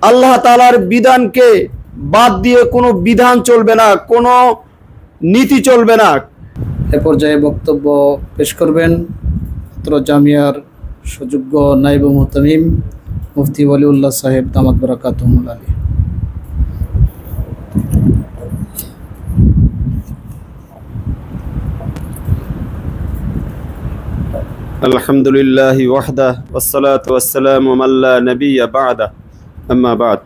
আল্লাহ তাআলার বিধানকে বাদ দিয়ে কোনো বিধান চলবে না, কোনো নীতি চলবে না। এ পর্যায়ে বক্তব্য পেশ করবেন জামিয়ার সুযোগ্য নায়েবে মুহতামিম মুফতি ওয়ালিউল্লাহ সাহেব দামাত বারাকাতুহুল আলী। আলহামদুলিল্লাহি ওয়াহদাহু ওয়াসসালাতু ওয়াসসালামু আলা নাবিয়্যা বা'দা আম্মা বা'দ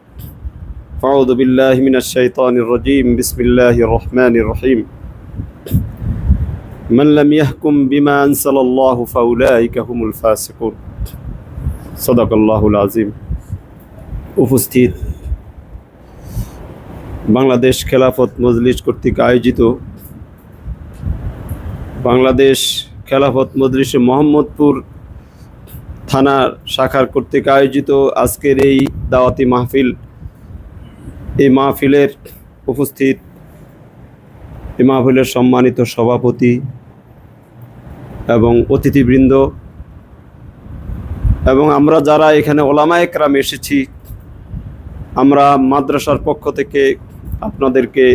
ফাউযু বিল্লাহি মিনাশ শাইতানির রাজীম বিসমিল্লাহির রহমানির রহিম মান লাম ইয়াহকুম বিমা আনসালাল্লাহু ফাউলাইকা হুমুল ফাসিকুন সাদাকাল্লাহুল আযীম। উপস্থিত বাংলাদেশ খেলাফত মজলিস কর্তৃক আয়োজিত বাংলাদেশ খেলাফত মজলিসে মোহাম্মদপুর থানা শাখার কর্তৃক আয়োজিত আজকের এই দাওয়াতি মাহফিল, এই মাহফিলের উপস্থিত এই মাহফিলের সম্মানিত সভাপতি এবং অতিথিবৃন্দ এবং আমরা যারা এখানে ওলামায়ে কেরাম এসেছি, আমরা মাদ্রাসার পক্ষ থেকে আপনাদেরকে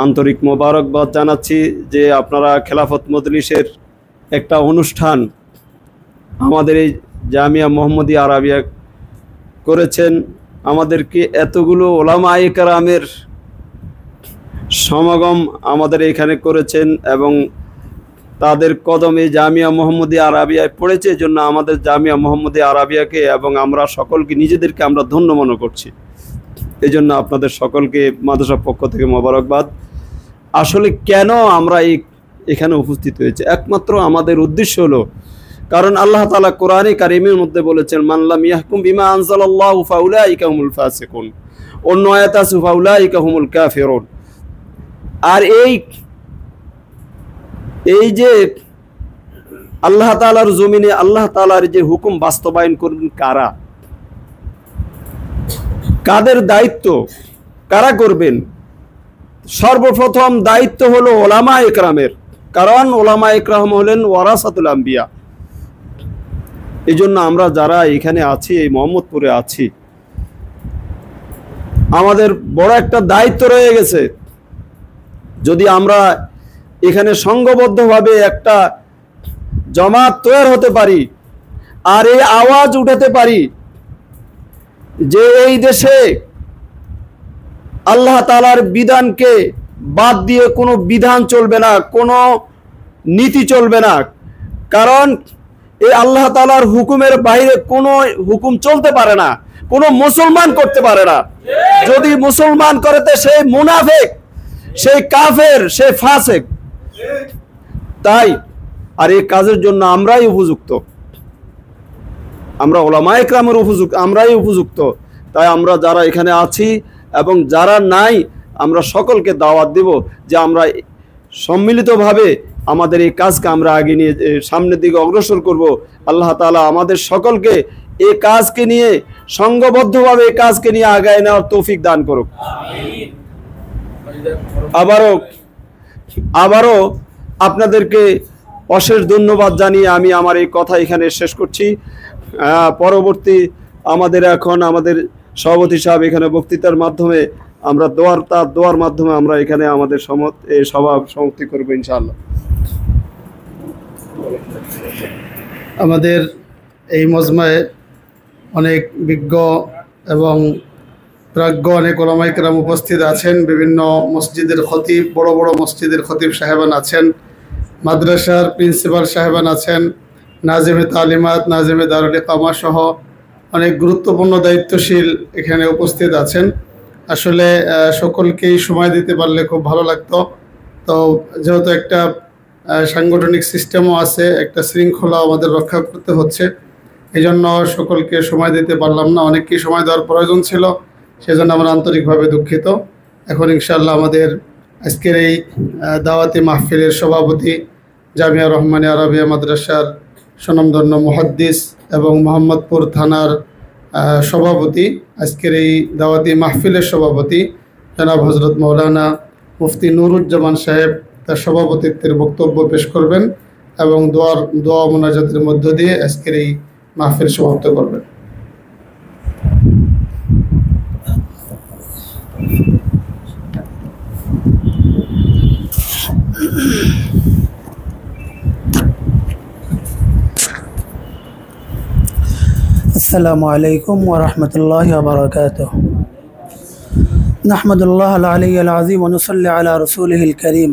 আন্তরিক মোবারকবাদ জানাচ্ছি যে আপনারা খেলাফত মজলিসের একটা অনুষ্ঠান আমাদের এই জামিয়া মোহাম্মদিয়া আরাবিয়া করেছেন। আমাদেরকে এতগুলো ওলামায়ে কেরামের সমাগম আমাদের এখানে করেছেন এবং তাদের কদমে জামিয়া মোহাম্মদিয়া আরাবিয়ায় পড়েছে, এজন্য আমাদের জামিয়া মোহাম্মদিয়া আরাবিয়াকে এবং আমরা সকলকে নিজেদেরকে আমরা ধন্য মনে করছি। এই জন্য আপনাদের সকলকে মাদ্রাসার পক্ষ থেকে মোবারকবাদ। আসলে কেন আমরা এখানে উপস্থিত হয়েছে, একমাত্র আমাদের উদ্দেশ্য হলো কারণ আল্লাহ তাআলা কোরআনে কারিমের মধ্যে বলেছেন মান লাম ইয়াহকুম বিমা আনজালাল্লাহু ফাউলাইকা হুমুল ফাসিকুন, অন্য আয়াত আছে ফাউলাইকা হুমুল কাফিরুন। আর এই যে আল্লাহ তাআলার জমিনে আল্লাহ তাআলার যে হুকুম বাস্তবায়ন করবেন কারা, কাদের দায়িত্ব, কারা করবেন? সর্বপ্রথম দায়িত্ব হলো ওলামায়ে কেরামের, কারণ ওলামায়ে কেরাম হলেন ওয়ারাসাতুল আম্বিয়া। এই জন্য আমরা যারা এখানে আছি, এই মোহাম্মদপুরে আছি, আমাদের বড় একটা দায়িত্ব রয়ে গেছে। যদি আমরা এখানে সংঘবদ্ধভাবে একটা জামাত তৈরি হতে পারি আর এই আওয়াজ উঠাতে পারি যে এই দেশে আল্লাহ তাআলার বিধানকে বাদ দিয়ে কোনো বিধান চলবে না, কোনো নীতি চলবে না, কারণ এই আল্লাহ তাআলার হুকুমের বাইরে কোনো হুকুম চলতে পারে না, কোনো মুসলমান করতে পারে না। যদি মুসলমান করে তো সেই মুনাফিক, সেই কাফের, সেই ফাসিক। তাই আর এই কাজের জন্য আমরাই উপযুক্ত, আমরা ওলামায়ে কেরামের আমরাই উপযুক্ত। তাই আমরা যারা এখানে আছি এবং যারা নাই, আমরা সকলকে দাওয়াত দেব যে আমরা সম্মিলিতভাবে আমাদের এই কাজকে আমরা আগে নিয়ে সামনের দিকে অগ্রসর করব। আল্লাহ তাআলা আমাদের সকলকে এই কাজকে নিয়ে সংঘবদ্ধভাবে এই কাজকে নিয়ে আগায় নেওয়ার তৌফিক দান করুক। আবারও আপনাদেরকে অশেষ ধন্যবাদ জানিয়ে আমি আমার এই কথা এখানে শেষ করছি। পরবর্তী আমাদের সভাপতি সাহেব এখানে বক্তৃতার মাধ্যমে আমরা দোয়ার মাধ্যমে আমরা এখানে আমাদের সভা সমাপ্তি করবো ইনশাআল্লাহ। আমাদের এই মজমায় অনেক বিজ্ঞ এবং প্রাজ্ঞ অনেক ওলামায়ে কেরাম উপস্থিত আছেন। বিভিন্ন মসজিদের খতিব, বড় বড় মসজিদের খতিব সাহেবান আছেন, মাদ্রাসার প্রিন্সিপাল সাহেবান আছেন, নাজিমে তালিমাত, নাজিমে দারুল ইকামা সহ অনেক গুরুত্বপূর্ণ দায়িত্বশীল এখানে উপস্থিত আছেন। আসলে সকলকেই সময় দিতে পারলে খুব ভালো লাগতো। তো যেহেতু একটা সাংগঠনিক সিস্টেমও আছে, একটা শৃঙ্খলা আমাদের রক্ষা করতে হচ্ছে, এই জন্য সকলকে সময় দিতে পারলাম না। অনেককেই সময় দেওয়ার প্রয়োজন ছিল, সেজন্য আমরা আন্তরিকভাবে দুঃখিত। এখন ইনশাআল্লাহ আমাদের আজকের এই দাওয়াতি মাহফিলের সভাপতি, জামিয়া রহমানিয়া আরাবিয়া মাদ্রাসার স্বনামধন্য মুহাদ্দিস এবং মোহাম্মদপুর থানার সভাপতি, আজকের এই দাওয়াতি মাহফিলের সভাপতি জনাব হজরত মৌলানা মুফতি নুরুজ্জামান সাহেব তার সভাপতিত্বের বক্তব্য পেশ করবেন এবং দোয়া মোনাজাতের মধ্য দিয়ে আজকের এই মাহফিল সমাপ্ত করবেন। अस्सलामु अलैकुम व रहमतुल्लाहि व बरकातुहू। नहमदुल्लाह अल-अली अल-अज़ीम व नुसल्ली अला रसूलिहिल करीम।